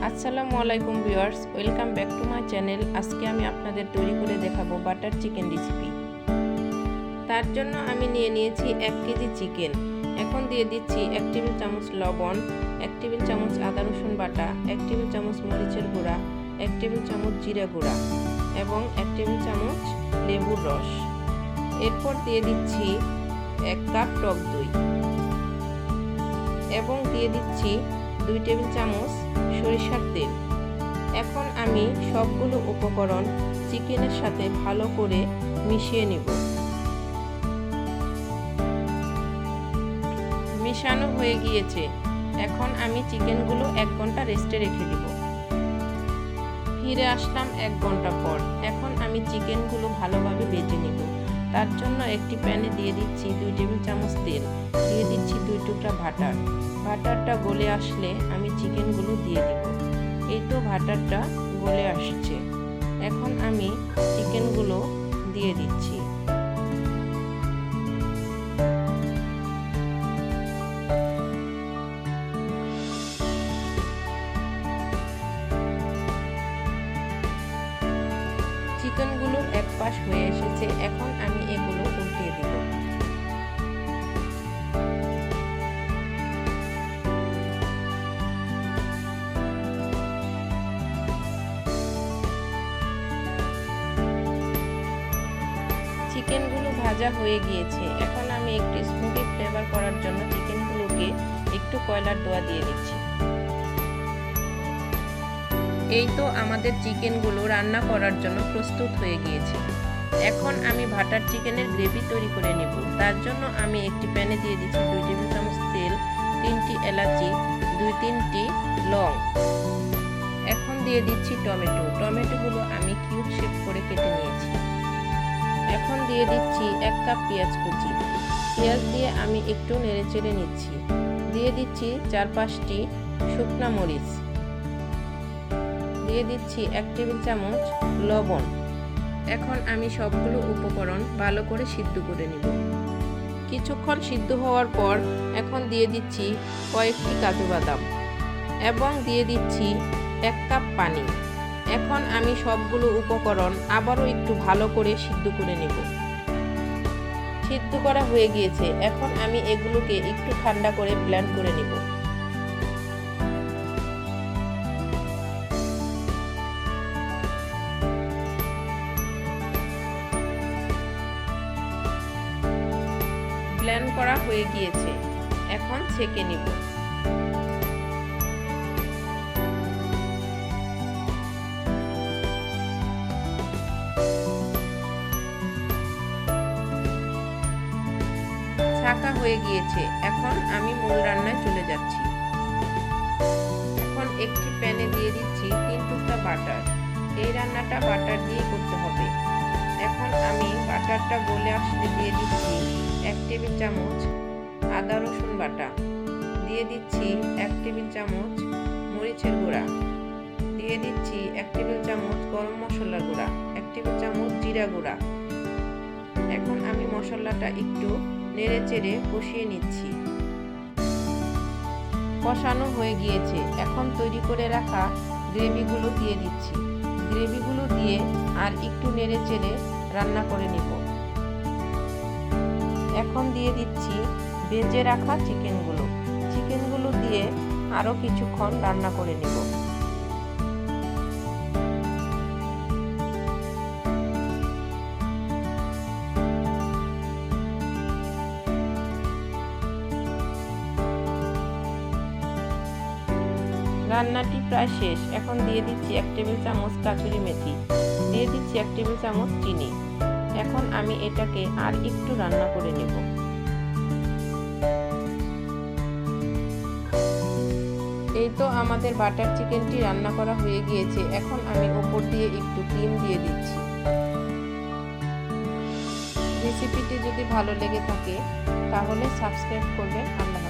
আসসালামু আলাইকুম viewers, welcome back to my channel. আজকে আমি আপনাদের তৈরি করে দেখাবো বাটার চিকেন রেসিপি। তার জন্য আমি নিয়ে নিয়েছি 1 কেজি চিকেন। এখন দিয়ে দিচ্ছি 1 টেবিল চামচ লবণ, 1 টেবিল চামচ আদা রসুন বাটা, 1 টেবিল চামচ মরিচের গুঁড়া, 1 টেবিল চামচ জিরা গুঁড়া এবং 1 টেবিল চামচ লেবুর রস। এরপর দিয়ে দিচ্ছি 1 কাপ টক দই এবং দিয়ে দিচ্ছি 2 টেবিল চামচ সরিষার তেল। এখন আমি সবগুলো উপকরণ চিকেনের সাথে ভালো করে মিশিয়ে নিব। মিশানো হয়ে গিয়েছে। এখন আমি চিকেনগুলো 1 ঘন্টা রেস্টে রেখে দিব। ফিরে আসলাম 1 ঘন্টা পর। এখন আমি চিকেনগুলো ভালোভাবে ভেজে নিব। তার জন্য একটি প্যানে দিয়ে দিচ্ছি 2 টেবিল চামচ তেল, দিয়ে দিচ্ছি 2 টুকরা বাটার। বাটারটা গলে আসলে আমি চিকেনগুলো দিয়ে দিব। এই তো বাটারটা গলে আসছে। এখন আমি চিকেনগুলো দিয়ে দিচ্ছি। চিকেনগুলো এক পাশ হয়ে এসেছে। এখন আমি এগুলো উল্টিয়ে দিব। চিকেনগুলো ভাজা হয়ে গিয়েছে। এখন আমি একটু স্মোকি ফ্লেভার করার জন্য চিকেনগুলোকে একটু কয়লার ধোঁয়া দিয়ে দিচ্ছি। এই তো আমাদের চিকেনগুলো রান্না করার জন্য প্রস্তুত হয়ে গিয়েছে। এখন আমি বাটার চিকেনের গ্রেভি তৈরি করে নেব। তার জন্য আমি একটি প্যানে দিয়ে দিচ্ছি 2 টেবিল চামচ তেল, 3টি এলাচি, 2-3টি লং। এখন দিয়ে দিচ্ছি টমেটোগুলো আমি কিউব শেপ করে কেটে নিয়েছি। এখন দিয়ে দিচ্ছি 1 কাপ পেঁয়াজ কুচি। পেঁয়াজ দিয়ে আমি একটু নেড়েচেড়ে নিচ্ছি। দিয়ে দিচ্ছি 4-5টি শুকনা মরিচ। দিয়ে দিচ্ছি 1 টেবিল চামচ লবণ। এখন আমি সবগুলো উপকরণ ভালো করে সিদ্ধ করে নিব। কিছুক্ষণ সিদ্ধ হওয়ার পর এখন দিয়ে দিচ্ছি কয়েকটি কাজু বাদাম এবং দিয়ে দিচ্ছি 1 কাপ পানি। এখন আমি সবগুলো উপকরণ আবারও একটু ভালো করে সিদ্ধ করে নেব। সিদ্ধ করা হয়ে গিয়েছে। এখন আমি এগুলোকে একটু ঠান্ডা করে ব্লেন্ড করে নেব। ব্লেন্ড করা হয়ে গিয়েছে। এখন ছেঁকে নিব। ছাঁকা হয়ে গিয়েছে। এখন আমি মূল রান্নায় চলে যাচ্ছি। এখন একটি প্যানে দিয়ে দিচ্ছি 3 টুকরা বাটার। এই রান্নাটা বাটার দিয়ে করতে হবে। এখন আমি বাটারটা গলে আসলে দিয়ে দিচ্ছি 1 টেবিল চামচ আদা রসুন বাটা, দিয়ে দিচ্ছি 1 টেবিল চামচ মরিচের গুঁড়া, দিয়ে দিচ্ছি 1 টেবিল চামচ গরম মশলার গুঁড়া, 1 টেবিল চামচ জিরা গুঁড়া। এখন আমি মশলাটা একটু নেড়েচেড়ে কষিয়ে নিচ্ছি। কষানো হয়ে গিয়েছে। এখন তৈরি করে রাখা গ্রেভিগুলো দিয়ে দিচ্ছি। গ্রেভিগুলো দিয়ে আর একটু নেড়েচেড়ে রান্না করে নিব। এখন দিয়ে দিচ্ছি ভেজে রাখা চিকেনগুলো দিয়ে আরও কিছুক্ষণ রান্না করে নিব। রান্নাটি প্রায় শেষ। এখন দিয়ে দিচ্ছি 1 টেবিল চামচ কাসুরি মেথি, দিয়ে দিচ্ছি 1 টেবিল চামচ চিনি। এখন আমি এটাকে আর একটু রান্না করে নেব। এই তো আমাদের বাটার চিকেনটি রান্না করা হয়ে গিয়েছে। এখন আমি উপর দিয়ে একটু ক্রিম দিয়ে দিচ্ছি। রেসিপিটি যদি ভালো লেগে থাকে তাহলে সাবস্ক্রাইব করবেন। আল্লাহ।